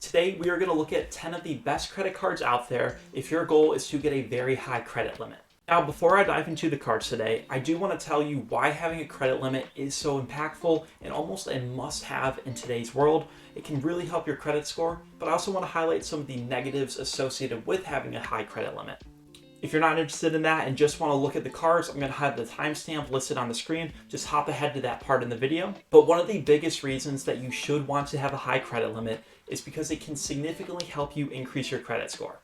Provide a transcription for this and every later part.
Today, we are going to look at 10 of the best credit cards out there if your goal is to get a very high credit limit. Now, before I dive into the cards today, I do want to tell you why having a credit limit is so impactful and almost a must-have in today's world. It can really help your credit score, but I also want to highlight some of the negatives associated with having a high credit limit. If you're not interested in that and just want to look at the cards, I'm going to have the timestamp listed on the screen. Just hop ahead to that part in the video. But one of the biggest reasons that you should want to have a high credit limit is because it can significantly help you increase your credit score.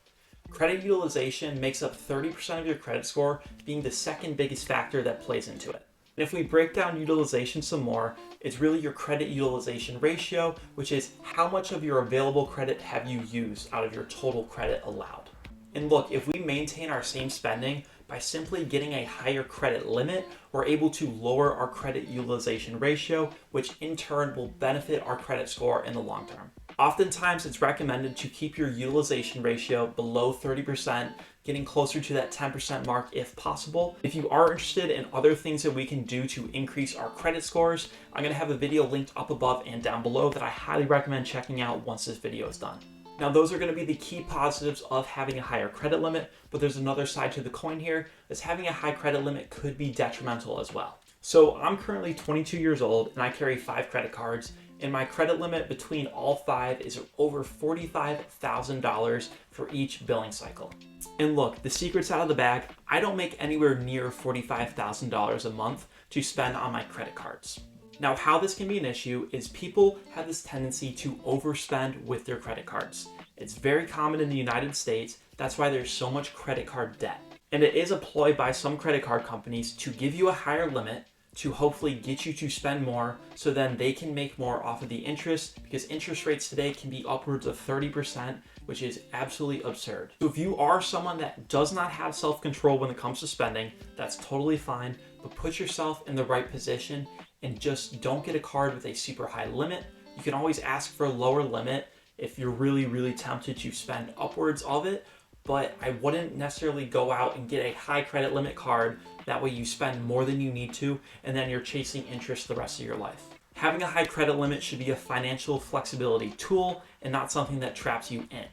Credit utilization makes up 30% of your credit score, being the second biggest factor that plays into it. And if we break down utilization some more, it's really your credit utilization ratio, which is how much of your available credit have you used out of your total credit allowed. And look, if we maintain our same spending by simply getting a higher credit limit, we're able to lower our credit utilization ratio, which in turn will benefit our credit score in the long term. Oftentimes, it's recommended to keep your utilization ratio below 30%, getting closer to that 10% mark if possible. If you are interested in other things that we can do to increase our credit scores, I'm going to have a video linked up above and down below that I highly recommend checking out once this video is done. Now, those are going to be the key positives of having a higher credit limit, but there's another side to the coin here, is having a high credit limit could be detrimental as well. So I'm currently 22 years old and I carry 5 credit cards, and my credit limit between all 5 is over $45,000 for each billing cycle. And look, the secret's out of the bag. I don't make anywhere near $45,000 a month to spend on my credit cards. Now, how this can be an issue is people have this tendency to overspend with their credit cards. It's very common in the United States. That's why there's so much credit card debt. And it is a ploy by some credit card companies to give you a higher limit to hopefully get you to spend more so then they can make more off of the interest, because interest rates today can be upwards of 30%, which is absolutely absurd. So if you are someone that does not have self-control when it comes to spending, that's totally fine, but put yourself in the right position and just don't get a card with a super high limit. You can always ask for a lower limit if you're really tempted to spend upwards of it, but I wouldn't necessarily go out and get a high credit limit card. That way you spend more than you need to, and then you're chasing interest the rest of your life. Having a high credit limit should be a financial flexibility tool and not something that traps you in.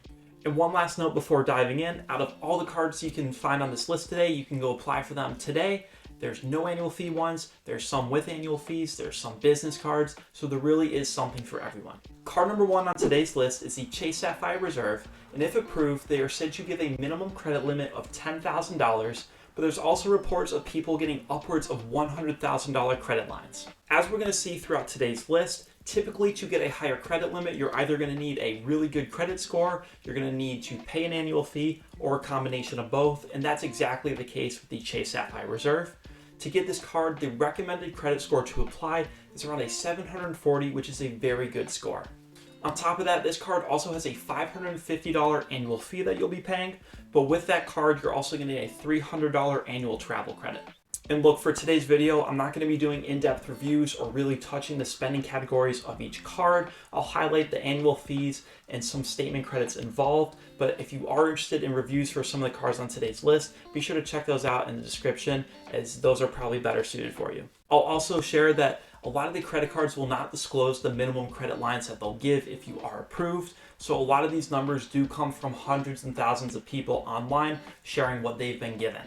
And one last note before diving in, out of all the cards you can find on this list today, you can go apply for them today. There's no annual fee ones, there's some with annual fees, there's some business cards, so there really is something for everyone. Card number 1 on today's list is the Chase Sapphire Reserve, and if approved, they are said to give a minimum credit limit of $10,000, but there's also reports of people getting upwards of $100,000 credit lines. As we're going to see throughout today's list, typically to get a higher credit limit, you're either going to need a really good credit score, you're going to need to pay an annual fee, or a combination of both, and that's exactly the case with the Chase Sapphire Reserve. To get this card, the recommended credit score to apply is around a 740, which is a very good score. On top of that, this card also has a $550 annual fee that you'll be paying, but with that card, you're also going to get a $300 annual travel credit. And look, for today's video, I'm not going to be doing in-depth reviews or really touching the spending categories of each card. I'll highlight the annual fees and some statement credits involved, but if you are interested in reviews for some of the cards on today's list, be sure to check those out in the description, as those are probably better suited for you. I'll also share that a lot of the credit cards will not disclose the minimum credit lines that they'll give if you are approved, so a lot of these numbers do come from hundreds and thousands of people online sharing what they've been given.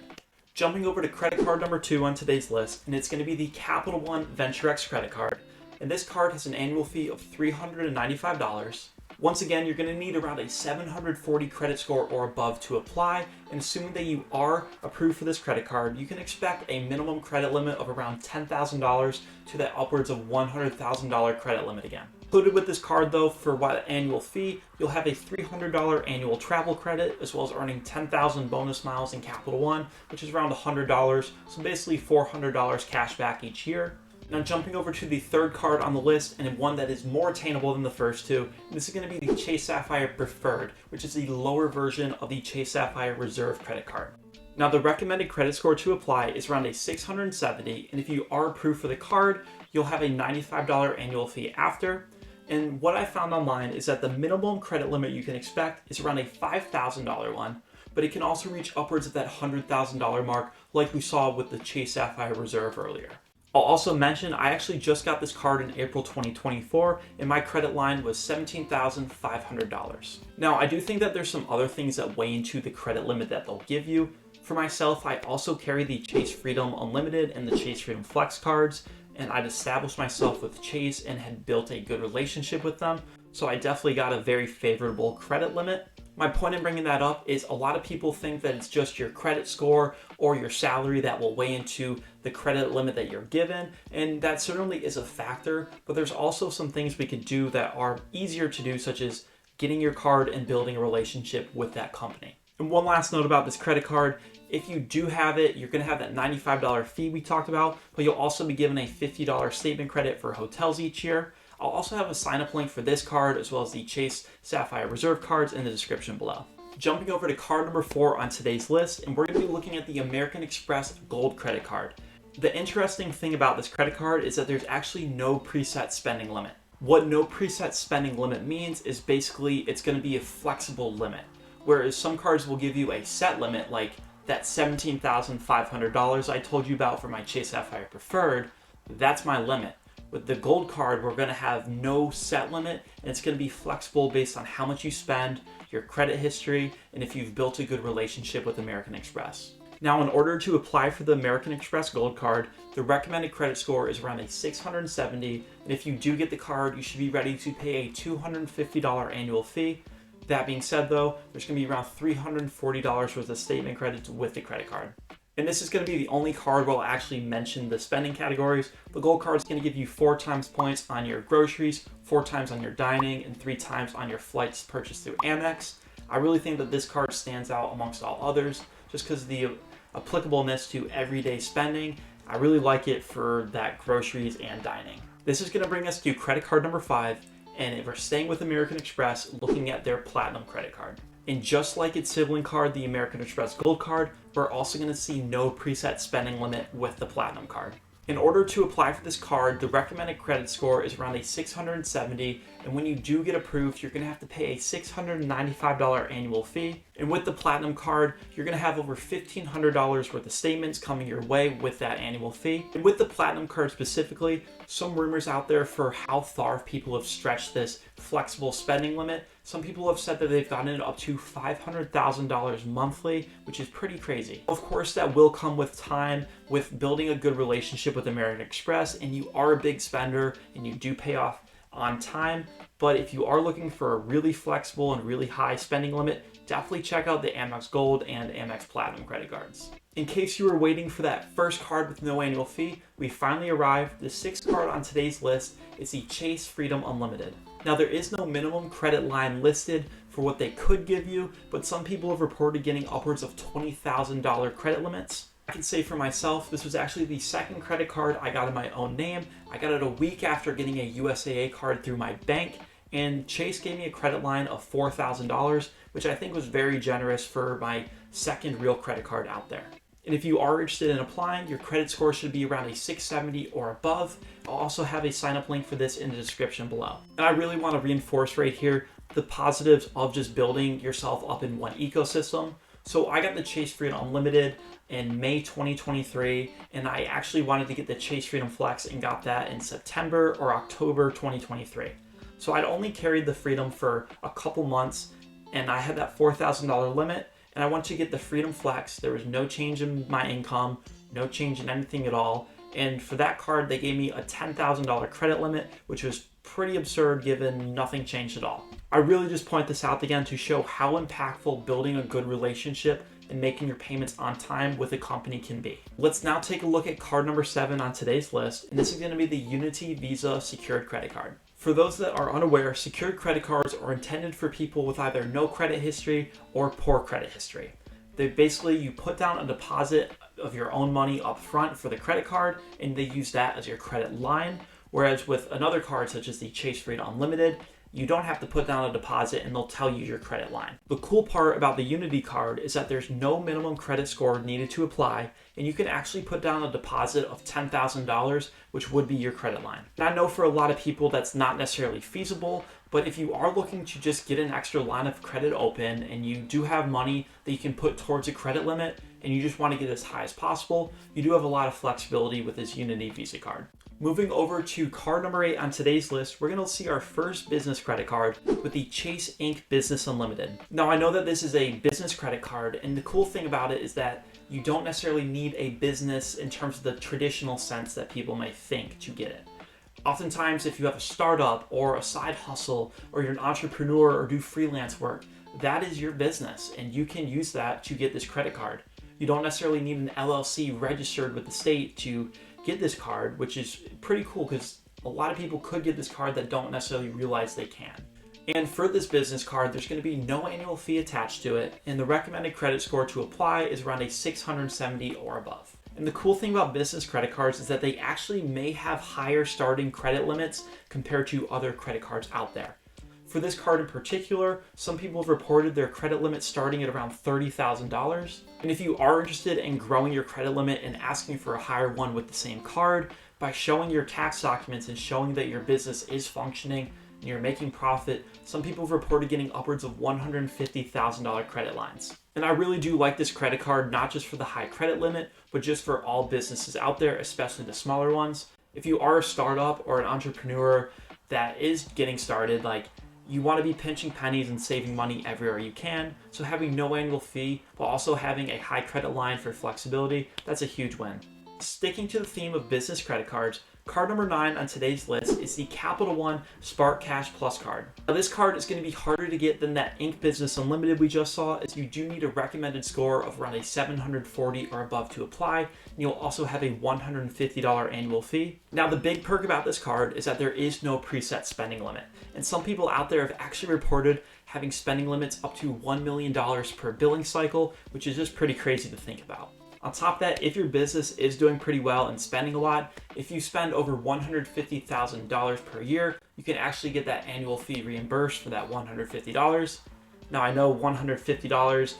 Jumping over to credit card number 2 on today's list, and it's going to be the Capital One Venture X credit card. And this card has an annual fee of $395. Once again, you're going to need around a 740 credit score or above to apply, and assuming that you are approved for this credit card, you can expect a minimum credit limit of around $10,000 to that upwards of $100,000 credit limit again. Included with this card though, for what annual fee, you'll have a $300 annual travel credit, as well as earning 10,000 bonus miles in Capital One, which is around $100, so basically $400 cash back each year. Now jumping over to the third card on the list, and one that is more attainable than the first two, and this is going to be the Chase Sapphire Preferred, which is the lower version of the Chase Sapphire Reserve credit card. Now the recommended credit score to apply is around a 670, and if you are approved for the card, you'll have a $95 annual fee after. And what I found online is that the minimum credit limit you can expect is around a $5,000 one, but it can also reach upwards of that $100,000 mark like we saw with the Chase Sapphire Reserve earlier. I'll also mention I actually just got this card in April 2024 and my credit line was $17,500. Now, I do think that there's some other things that weigh into the credit limit that they'll give you. For myself, I also carry the Chase Freedom Unlimited and the Chase Freedom Flex cards, and I'd established myself with Chase and had built a good relationship with them, so I definitely got a very favorable credit limit. My point in bringing that up is a lot of people think that it's just your credit score or your salary that will weigh into the credit limit that you're given, and that certainly is a factor, but there's also some things we could do that are easier to do, such as getting your card and building a relationship with that company. And one last note about this credit card, if you do have it, you're going to have that $95 fee we talked about, but you'll also be given a $50 statement credit for hotels each year. I'll also have a sign-up link for this card as well as the Chase Sapphire Reserve cards in the description below. Jumping over to card number 4 on today's list, and we're going to be looking at the American Express Gold credit card. The interesting thing about this credit card is that there's actually no preset spending limit. What no preset spending limit means is basically it's going to be a flexible limit, whereas some cards will give you a set limit like that $17,500 I told you about for my Chase Sapphire Preferred. That's my limit. With the Gold card, we're going to have no set limit, and it's going to be flexible based on how much you spend, your credit history, and if you've built a good relationship with American Express. Now, in order to apply for the American Express Gold card, the recommended credit score is around a 670, and if you do get the card, you should be ready to pay a $250 annual fee. That being said though, there's going to be around $340 worth of statement credits with the credit card. And this is going to be the only card where I'll actually mention the spending categories. The Gold card is going to give you 4 times points on your groceries, 4 times on your dining, and 3 times on your flights purchased through Amex. I really think that this card stands out amongst all others just because of the applicableness to everyday spending. I really like it for that groceries and dining. This is going to bring us to credit card number 5, and if we're staying with American Express, looking at their Platinum credit card. And just like its sibling card, the American Express Gold card, we're also going to see no preset spending limit with the Platinum card. In order to apply for this card, the recommended credit score is around a 670, and when you do get approved, you're going to have to pay a $695 annual fee. And with the Platinum card, you're going to have over $1,500 worth of statements coming your way with that annual fee. And with the Platinum card specifically, some rumors out there for how far people have stretched this flexible spending limit. Some people have said that they've gotten it up to $500,000 monthly, which is pretty crazy. Of course, that will come with time, with building a good relationship with American Express, and you are a big spender and you do pay off on time. But if you are looking for a really flexible and really high spending limit, definitely check out the Amex Gold and Amex Platinum credit cards. In case you were waiting for that first card with no annual fee, we finally arrived. The 6th card on today's list is the Chase Freedom Unlimited. Now, there is no minimum credit line listed for what they could give you, but some people have reported getting upwards of $20,000 credit limits. I can say for myself, this was actually the 2nd credit card I got in my own name. I got it a week after getting a USAA card through my bank, and Chase gave me a credit line of $4,000, which I think was very generous for my 2nd real credit card out there. And if you are interested in applying, your credit score should be around a 670 or above. I'll also have a sign-up link for this in the description below. And I really want to reinforce right here the positives of just building yourself up in one ecosystem. So I got the Chase Freedom Unlimited in May 2023, and I actually wanted to get the Chase Freedom Flex and got that in September or October 2023. So I'd only carried the Freedom for a couple months, and I had that $4,000 limit. And I wanted to get the Freedom Flex. There was no change in my income, no change in anything at all. And for that card, they gave me a $10,000 credit limit, which was pretty absurd given nothing changed at all. I really just point this out again to show how impactful building a good relationship and making your payments on time with a company can be. Let's now take a look at card number 7 on today's list, and this is going to be the Unity Visa Secured Credit Card. For those that are unaware, secured credit cards are intended for people with either no credit history or poor credit history. They basically, you put down a deposit of your own money up front for the credit card, and they use that as your credit line. Whereas with another card, such as the Chase Freedom Unlimited, you don't have to put down a deposit and they'll tell you your credit line. The cool part about the Unity card is that there's no minimum credit score needed to apply, and you can actually put down a deposit of $10,000, which would be your credit line. And I know for a lot of people that's not necessarily feasible, but if you are looking to just get an extra line of credit open and you do have money that you can put towards a credit limit, and you just want to get as high as possible, you do have a lot of flexibility with this Unity Visa card. Moving over to card number 8 on today's list, we're going to see our first business credit card with the Chase Inc. Business Unlimited. Now, I know that this is a business credit card, and the cool thing about it is that you don't necessarily need a business in terms of the traditional sense that people may think to get it. Oftentimes, if you have a startup or a side hustle, or you're an entrepreneur or do freelance work, that is your business, and you can use that to get this credit card. You don't necessarily need an LLC registered with the state to get this card, which is pretty cool because a lot of people could get this card that don't necessarily realize they can. And for this business card, there's going to be no annual fee attached to it, and the recommended credit score to apply is around a 670 or above. And the cool thing about business credit cards is that they actually may have higher starting credit limits compared to other credit cards out there. For this card in particular, some people have reported their credit limit starting at around $30,000. And if you are interested in growing your credit limit and asking for a higher one with the same card, by showing your tax documents and showing that your business is functioning and you're making profit, some people have reported getting upwards of $150,000 credit lines. And I really do like this credit card, not just for the high credit limit, but just for all businesses out there, especially the smaller ones. If you are a startup or an entrepreneur that is getting started, you want to be pinching pennies and saving money everywhere you can. So having no annual fee while also having a high credit line for flexibility, that's a huge win. Sticking to the theme of business credit cards, card number 9 on today's list is the Capital One Spark Cash Plus card. Now this card is going to be harder to get than that Inc. Business Unlimited we just saw, as you do need a recommended score of around a 740 or above to apply, and you'll also have a $150 annual fee. Now the big perk about this card is that there is no preset spending limit, and some people out there have actually reported having spending limits up to $1 million per billing cycle, which is just pretty crazy to think about. On top of that, if your business is doing pretty well and spending a lot, if you spend over $150,000 per year, you can actually get that annual fee reimbursed for that $150. Now I know $150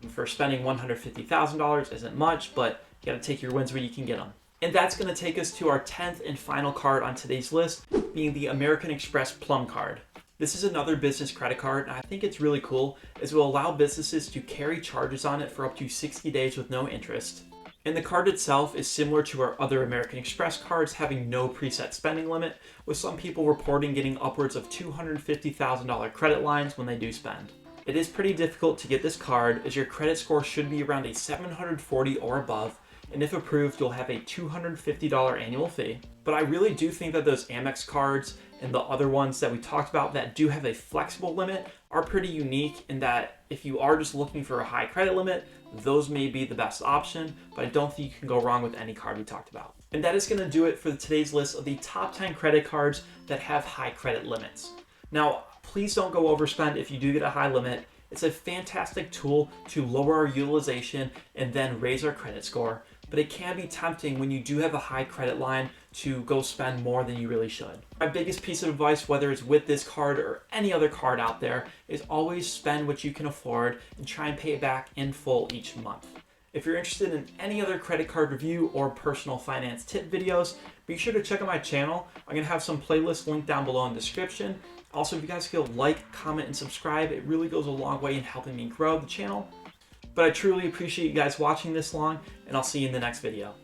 for spending $150,000 isn't much, but you gotta take your wins where you can get them. And that's gonna take us to our 10th and final card on today's list, being the American Express Plum card. This is another business credit card, and I think it's really cool as it will allow businesses to carry charges on it for up to 60 days with no interest. And the card itself is similar to our other American Express cards, having no preset spending limit, with some people reporting getting upwards of $250,000 credit lines when they do spend. It is pretty difficult to get this card, as your credit score should be around a 740 or above, and if approved, you'll have a $250 annual fee. But I really do think that those Amex cards and the other ones that we talked about that do have a flexible limit are pretty unique in that if you are just looking for a high credit limit, those may be the best option, but I don't think you can go wrong with any card we talked about. And that is going to do it for today's list of the top 10 credit cards that have high credit limits. Now, please don't go overspend if you do get a high limit. It's a fantastic tool to lower our utilization and then raise our credit score, but it can be tempting when you do have a high credit line to go spend more than you really should. My biggest piece of advice, whether it's with this card or any other card out there, is always spend what you can afford and try and pay it back in full each month. If you're interested in any other credit card review or personal finance tip videos, be sure to check out my channel. I'm going to have some playlists linked down below in the description. Also, if you guys could like, comment, and subscribe, it really goes a long way in helping me grow the channel. But I truly appreciate you guys watching this long, and I'll see you in the next video.